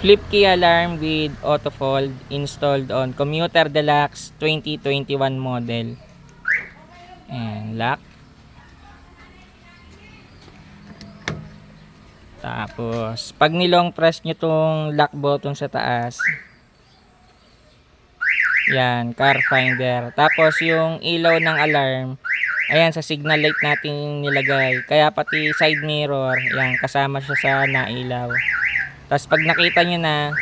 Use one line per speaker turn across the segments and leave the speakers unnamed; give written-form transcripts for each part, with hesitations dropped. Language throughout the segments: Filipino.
Flip key alarm with auto fold installed on Commuter Deluxe 2021 model. And lock. Tapos pag nilong press nyo tong lock button sa taas, yan, car finder. Tapos yung ilaw ng alarm, ayan, sa signal light natin nilagay. Kaya pati side mirror, yan, kasama siya sa nailaw. Tapos pag nakita nyo na,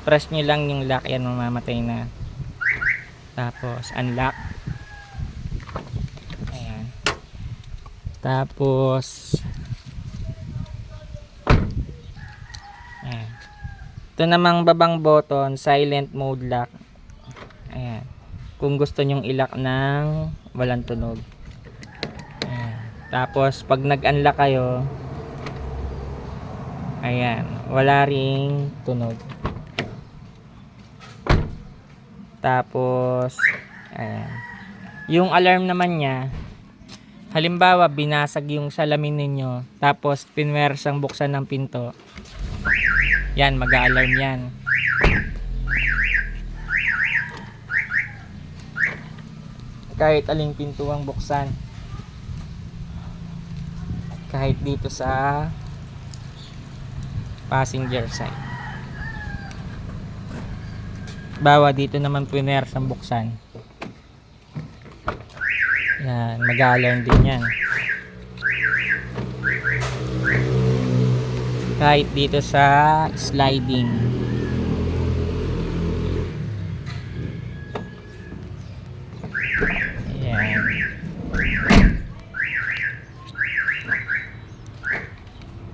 press nyo lang yung lock, yan, mamamatay na. Tapos unlock. Ayan. Tapos ayan. Ito namang babang button, silent mode lock. Ayan. Kung gusto nyong i-lock ng walang tunog. Ayan. Tapos pag nag-unlock kayo, ayan, wala ring tunog. Tapos ayan. Yung alarm naman niya, halimbawa binasag yung salamin ninyo, tapos pinwersang buksan ng pinto, yan, mag-a-alarm yan. Kahit aling pintuang buksan, kahit dito sa passenger side. Bawa dito naman pinwersang buksan, yan, mag-a-alarm din yan. Kahit dito sa sliding. Ayan.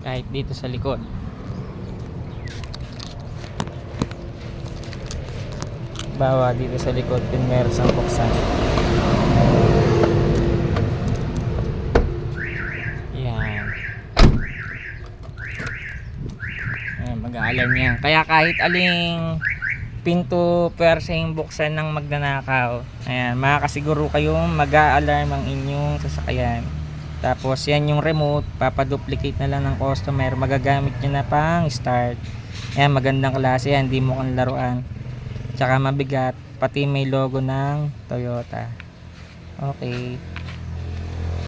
Kahit dito sa likod. Bawa dito sa likod, pinwersang buksan. Mag-a-alarm yan. Kaya kahit aling pinto pwerseng buksan ng magnanakaw, ayan, makakasiguro kayong mag-a-alarm ang inyong sasakyan. Tapos yan yung remote, papaduplicate na lang ng customer, magagamit nyo na pang start. Ayan, magandang klase yan, di mo kang laruan. Tsaka mabigat, pati may logo ng Toyota. Okay.